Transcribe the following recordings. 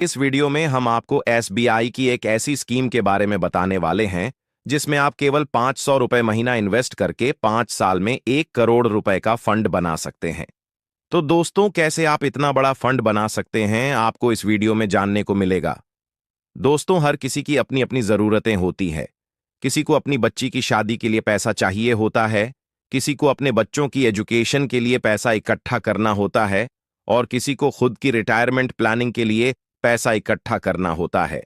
इस वीडियो में हम आपको एसबीआई की एक ऐसी स्कीम के बारे में बताने वाले हैं जिसमें आप केवल 500 रुपए महीना इन्वेस्ट करके 5 साल में 1 करोड़ रुपए का फंड बना सकते हैं। तो दोस्तों, कैसे आप इतना बड़ा फंड बना सकते हैं, आपको इस वीडियो में जानने को मिलेगा। दोस्तों, हर किसी की अपनी अपनी जरूरतें होती है। किसी को अपनी बच्ची की शादी के लिए पैसा चाहिए होता है, किसी को अपने बच्चों की एजुकेशन के लिए पैसा इकट्ठा करना होता है और किसी को खुद की रिटायरमेंट प्लानिंग के लिए पैसा इकट्ठा करना होता है।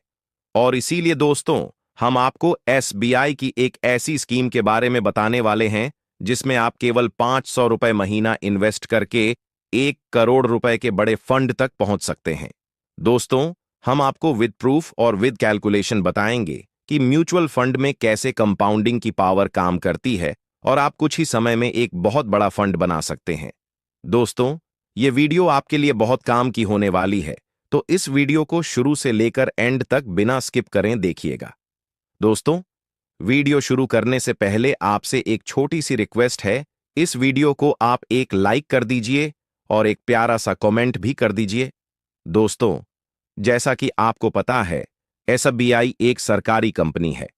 और इसीलिए दोस्तों, हम आपको एसबीआई की एक ऐसी स्कीम के बारे में बताने वाले हैं जिसमें आप केवल 500 रुपए महीना इन्वेस्ट करके 1 करोड़ रुपए के बड़े फंड तक पहुंच सकते हैं। दोस्तों, हम आपको विद प्रूफ और विद कैलकुलेशन बताएंगे कि म्यूचुअल फंड में कैसे कंपाउंडिंग की पावर काम करती है और आप कुछ ही समय में एक बहुत बड़ा फंड बना सकते हैं। दोस्तों, ये वीडियो आपके लिए बहुत काम की होने वाली है, तो इस वीडियो को शुरू से लेकर एंड तक बिना स्किप करें देखिएगा। दोस्तों, वीडियो शुरू करने से पहले आपसे एक छोटी सी रिक्वेस्ट है, इस वीडियो को आप एक लाइक कर दीजिए और एक प्यारा सा कमेंट भी कर दीजिए। दोस्तों, जैसा कि आपको पता है, एसबीआई एक सरकारी कंपनी है,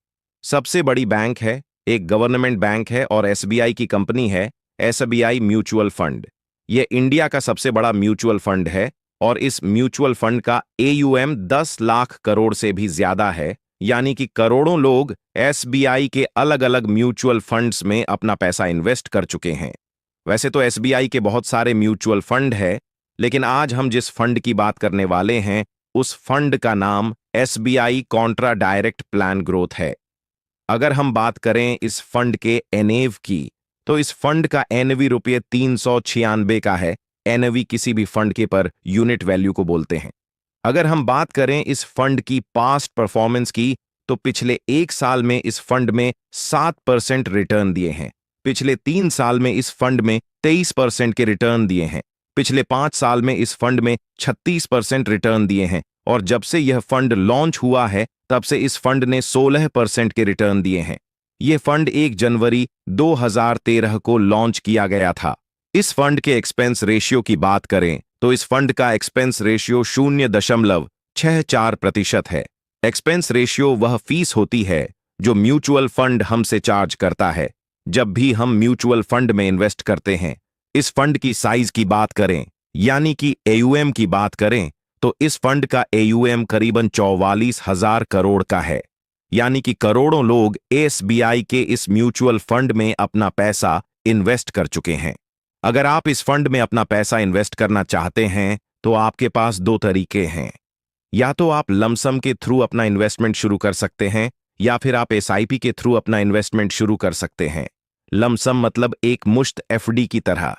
सबसे बड़ी बैंक है, एक गवर्नमेंट बैंक है और एसबीआई की कंपनी है एसबीआई म्यूचुअल फंड। यह इंडिया का सबसे बड़ा म्यूचुअल फंड है और इस म्यूचुअल फंड का एयूएम 10 लाख करोड़ से भी ज्यादा है, यानी कि करोड़ों लोग एसबीआई के अलग अलग म्यूचुअल फंड्स में अपना पैसा इन्वेस्ट कर चुके हैं। वैसे तो एसबीआई के बहुत सारे म्यूचुअल फंड है, लेकिन आज हम जिस फंड की बात करने वाले हैं उस फंड का नाम SBI Contra direct plan growth है। अगर हम बात करें इस फंड के एनएव की, तो इस फंड का एनवी रुपये 396 का है। एनवी किसी भी फंड के पर यूनिट वैल्यू को बोलते हैं। अगर हम बात करें इस फंड की पास्ट परफॉर्मेंस की, तो पिछले 1 साल में इस फंड में 7% रिटर्न दिए हैं, पिछले 3 साल में इस फंड में 23% के रिटर्न दिए हैं, पिछले 5 साल में इस फंड में 36% रिटर्न दिए हैं और जब से यह फंड लॉन्च हुआ है तब से इस फंड ने 16% के रिटर्न दिए हैं। यह फंड 1 जनवरी 2013 को लॉन्च किया गया था। इस फंड के एक्सपेंस रेशियो की बात करें तो इस फंड का एक्सपेंस रेशियो 0.64% है। एक्सपेंस रेशियो वह फीस होती है जो म्यूचुअल फंड हमसे चार्ज करता है जब भी हम म्यूचुअल फंड में इन्वेस्ट करते हैं। इस फंड की साइज की बात करें, यानी कि एयूएम की बात करें, तो इस फंड का एयूएम करीबन 44,000 करोड़ का है, यानी कि करोड़ों लोग एसबीआई के इस म्यूचुअल फंड में अपना पैसा इन्वेस्ट कर चुके हैं। अगर आप इस फंड में अपना पैसा इन्वेस्ट करना चाहते हैं तो आपके पास 2 तरीके हैं। या तो आप लमसम के थ्रू अपना इन्वेस्टमेंट शुरू कर सकते हैं या फिर आप एसआईपी के थ्रू अपना इन्वेस्टमेंट शुरू कर सकते हैं। लमसम मतलब एक मुश्त एफडी की तरह।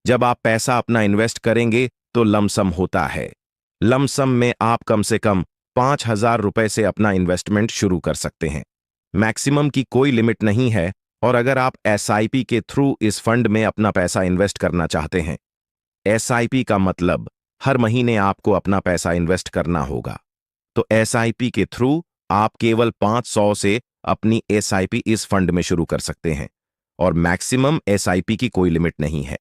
जब आप पैसा अपना इन्वेस्ट करेंगे तो लमसम होता है। लमसम में आप कम से कम 5,000 रुपए से अपना इन्वेस्टमेंट शुरू कर सकते हैं। मैक्सिमम की कोई लिमिट नहीं है। और अगर आप एसआईपी के थ्रू इस फंड में अपना पैसा इन्वेस्ट करना चाहते हैं, एसआईपी का मतलब हर महीने आपको अपना पैसा इन्वेस्ट करना होगा, तो एसआईपी के थ्रू आप केवल 500 से अपनी एसआईपी इस फंड में शुरू कर सकते हैं और मैक्सिमम एसआईपी की कोई लिमिट नहीं है।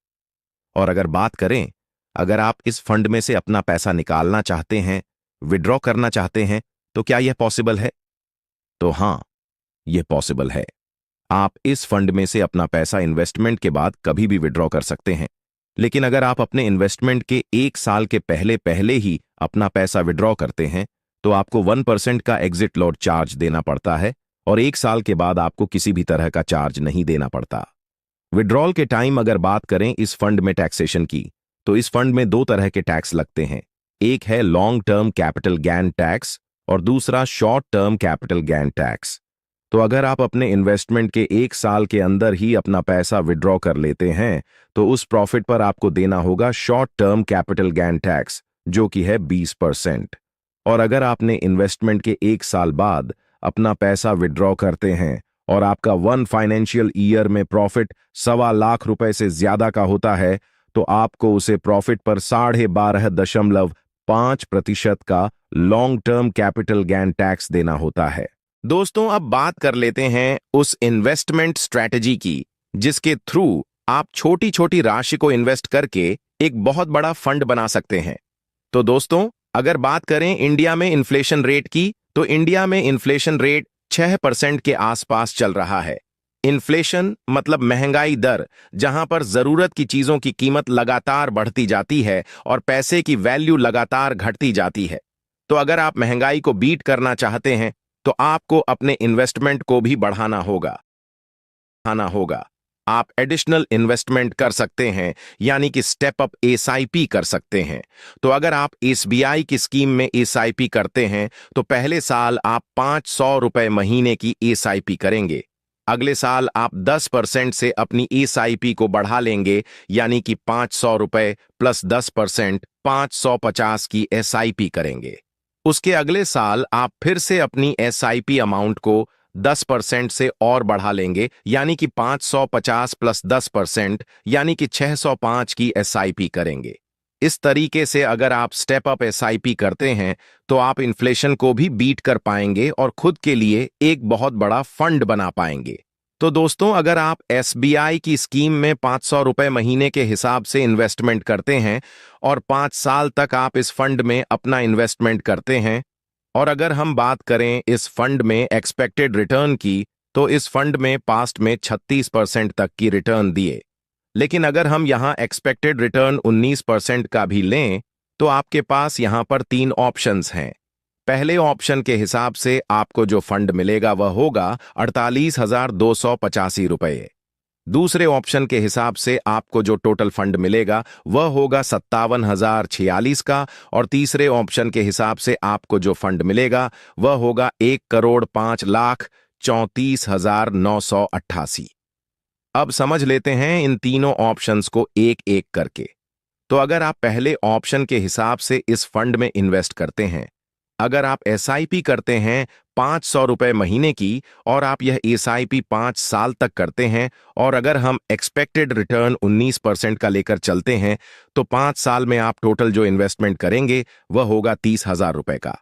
और अगर बात करें, अगर आप इस फंड में से अपना पैसा निकालना चाहते हैं, विड्रॉ करना चाहते हैं, तो क्या यह पॉसिबल है? तो हां, यह पॉसिबल है। आप इस फंड में से अपना पैसा इन्वेस्टमेंट के बाद कभी भी विड्रॉ कर सकते हैं, लेकिन अगर आप अपने इन्वेस्टमेंट के 1 साल के पहले पहले ही अपना पैसा विड्रॉ करते हैं तो आपको 1% का एग्जिट लॉट चार्ज देना पड़ता है और 1 साल के बाद आपको किसी भी तरह का चार्ज नहीं देना पड़ता। विड्रॉल के टाइम अगर बात करें इस फंड में टैक्सेशन की, तो इस फंड में 2 तरह के टैक्स लगते हैं। एक है long term capital gain tax और दूसरा short term capital gain tax. तो अगर आप अपने इन्वेस्टमेंट के 1 साल के अंदर ही अपना पैसा विड्रॉ कर लेते हैं तो उस प्रॉफिट पर आपको देना होगा short term capital gain tax, जो कि है 20%। और अगर आपने इन्वेस्टमेंट के 1 साल बाद अपना पैसा विड्रॉ करते हैं और आपका 1 फाइनेंशियल ईयर में प्रॉफिट 1.25 लाख रुपए से ज्यादा का होता है, तो आपको उसे प्रॉफिट पर 12.5% का long term capital gain tax देना होता है। दोस्तों, अब बात कर लेते हैं उस इन्वेस्टमेंट स्ट्रैटेजी की जिसके थ्रू आप छोटी छोटी राशि को इन्वेस्ट करके एक बहुत बड़ा फंड बना सकते हैं। तो दोस्तों, अगर बात करें इंडिया में इन्फ्लेशन रेट की, तो इंडिया में इन्फ्लेशन रेट 6% के आसपास चल रहा है। इन्फ्लेशन मतलब महंगाई दर, जहां पर जरूरत की चीजों की कीमत लगातार बढ़ती जाती है और पैसे की वैल्यू लगातार घटती जाती है। तो अगर आप महंगाई को बीट करना चाहते हैं, तो आपको अपने इन्वेस्टमेंट को भी बढ़ाना होगा। आप एडिशनल इन्वेस्टमेंट कर सकते हैं, यानी कि स्टेप अप एसआईपी कर सकते हैं। तो अगर आप एसबीआई की स्कीम में एसआईपी करते हैं, तो पहले साल आप 500 रुपए महीने की एसआईपी करेंगे। अगले साल आप 10% से अपनी एसआईपी को बढ़ा लेंगे, यानी कि 500 रुपए प्लस 10% 550 की एसआईपी करेंगे। उसके अगले साल आप फिर से अपनी एसआईपी अमाउंट को 10% से और बढ़ा लेंगे, यानी कि 550 प्लस 10%, यानी कि 605 की एसआईपी करेंगे। इस तरीके से अगर आप स्टेप अप एसआईपी करते हैं, तो आप इन्फ्लेशन को भी बीट कर पाएंगे और खुद के लिए एक बहुत बड़ा फंड बना पाएंगे। तो दोस्तों, अगर आप एसबीआई की स्कीम में 500 रुपए महीने के हिसाब से इन्वेस्टमेंट करते हैं और 5 साल तक आप इस फंड में अपना इन्वेस्टमेंट करते हैं, और अगर हम बात करें इस फंड में एक्सपेक्टेड रिटर्न की, तो इस फंड में पास्ट में 36% तक की रिटर्न दिए। लेकिन अगर हम यहां एक्सपेक्टेड रिटर्न 19% का भी लें, तो आपके पास यहां पर 3 ऑप्शंस हैं। पहले ऑप्शन के हिसाब से आपको जो फंड मिलेगा वह होगा 48,285 रुपये। दूसरे ऑप्शन के हिसाब से आपको जो टोटल फंड मिलेगा वह होगा 57,046 का, और तीसरे ऑप्शन के हिसाब से आपको जो फंड मिलेगा वह होगा 1,05,34,988। अब समझ लेते हैं इन तीनों ऑप्शंस को एक एक करके। तो अगर आप पहले ऑप्शन के हिसाब से इस फंड में इन्वेस्ट करते हैं, अगर आप एसआईपी करते हैं 500 रुपए महीने की, और आप यह एसआईपी 5 साल तक करते हैं, और अगर हम एक्सपेक्टेड रिटर्न 19% का लेकर चलते हैं, तो 5 साल में आप टोटल जो इन्वेस्टमेंट करेंगे वह होगा 30,000 रुपए का।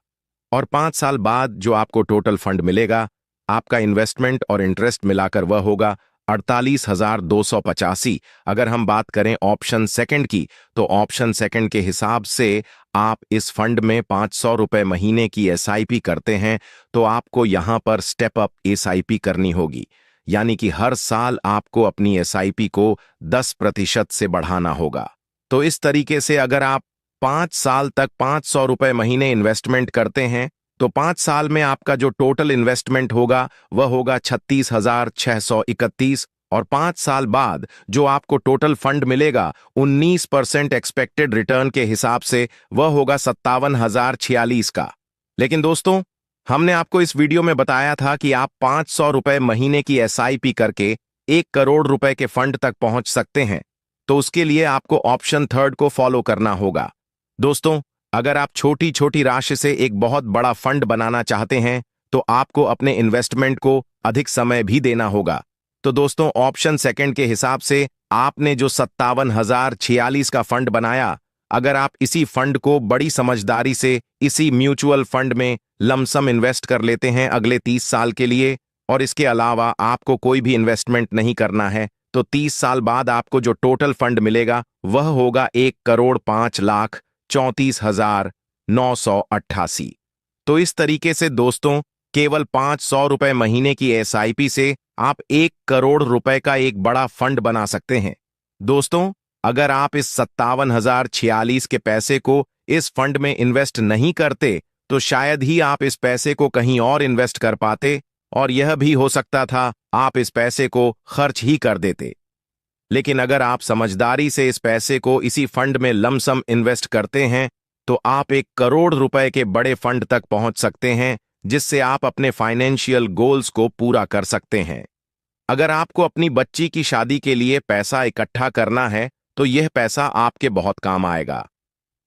और 5 साल बाद जो आपको टोटल फंड मिलेगा, आपका इन्वेस्टमेंट और इंटरेस्ट मिलाकर वह होगा 48,285। अगर हम बात करें ऑप्शन सेकंड की, तो ऑप्शन सेकंड के हिसाब से आप इस फंड में 500 रुपए महीने की एसआईपी करते हैं, तो आपको यहां पर स्टेप अप एसआईपी करनी होगी, यानी कि हर साल आपको अपनी एसआईपी को 10% से बढ़ाना होगा। तो इस तरीके से अगर आप 5 साल तक 500 रुपए महीने इन्वेस्टमेंट करते हैं, तो 5 साल में आपका जो टोटल इन्वेस्टमेंट होगा वह होगा 36,631, और 5 साल बाद जो आपको टोटल फंड मिलेगा 19% एक्सपेक्टेड रिटर्न के हिसाब से वह होगा 57,046 का। लेकिन दोस्तों, हमने आपको इस वीडियो में बताया था कि आप 500 रुपए महीने की एसआईपी करके 1 करोड़ रुपए के फंड तक पहुंच सकते हैं। तो उसके लिए आपको ऑप्शन थर्ड को फॉलो करना होगा। दोस्तों, अगर आप छोटी छोटी राशि से एक बहुत बड़ा फंड बनाना चाहते हैं, तो आपको अपने इन्वेस्टमेंट को अधिक समय भी देना होगा। तो दोस्तों, ऑप्शन सेकंड के हिसाब से आपने जो 57,046 का फंड बनाया, अगर आप इसी फंड को बड़ी समझदारी से इसी म्यूचुअल फंड में लमसम इन्वेस्ट कर लेते हैं अगले 30 साल के लिए, और इसके अलावा आपको कोई भी इन्वेस्टमेंट नहीं करना है, तो 30 साल बाद आपको जो टोटल फंड मिलेगा वह होगा 1,05,34,988। तो इस तरीके से दोस्तों, केवल 500 रुपए महीने की एसआईपी से आप 1 करोड़ रुपए का एक बड़ा फंड बना सकते हैं। दोस्तों, अगर आप इस 57,046 के पैसे को इस फंड में इन्वेस्ट नहीं करते, तो शायद ही आप इस पैसे को कहीं और इन्वेस्ट कर पाते, और यह भी हो सकता था आप इस पैसे को खर्च ही कर देते। लेकिन अगर आप समझदारी से इस पैसे को इसी फंड में लमसम इन्वेस्ट करते हैं, तो आप 1 करोड़ रुपए के बड़े फंड तक पहुंच सकते हैं, जिससे आप अपने फाइनेंशियल गोल्स को पूरा कर सकते हैं। अगर आपको अपनी बच्ची की शादी के लिए पैसा इकट्ठा करना है, तो यह पैसा आपके बहुत काम आएगा।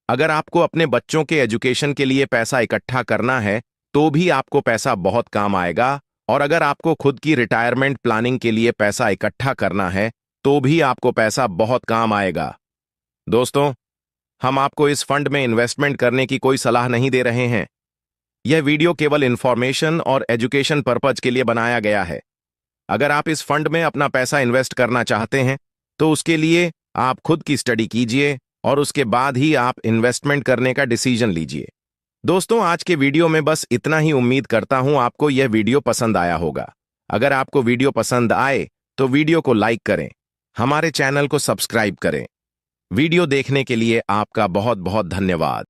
अगर आपको अपने बच्चों के एजुकेशन के लिए पैसा इकट्ठा करना है, तो भी आपको पैसा बहुत काम आएगा। और अगर आपको खुद की रिटायरमेंट प्लानिंग के लिए पैसा इकट्ठा करना है, तो भी आपको पैसा बहुत काम आएगा। दोस्तों, हम आपको इस फंड में इन्वेस्टमेंट करने की कोई सलाह नहीं दे रहे हैं। यह वीडियो केवल इंफॉर्मेशन और एजुकेशन पर्पज के लिए बनाया गया है। अगर आप इस फंड में अपना पैसा इन्वेस्ट करना चाहते हैं, तो उसके लिए आप खुद की स्टडी कीजिए और उसके बाद ही आप इन्वेस्टमेंट करने का डिसीजन लीजिए। दोस्तों, आज के वीडियो में बस इतना ही। उम्मीद करता हूं आपको यह वीडियो पसंद आया होगा। अगर आपको वीडियो पसंद आए तो वीडियो को लाइक करें, हमारे चैनल को सब्सक्राइब करें। वीडियो देखने के लिए आपका बहुत बहुत धन्यवाद।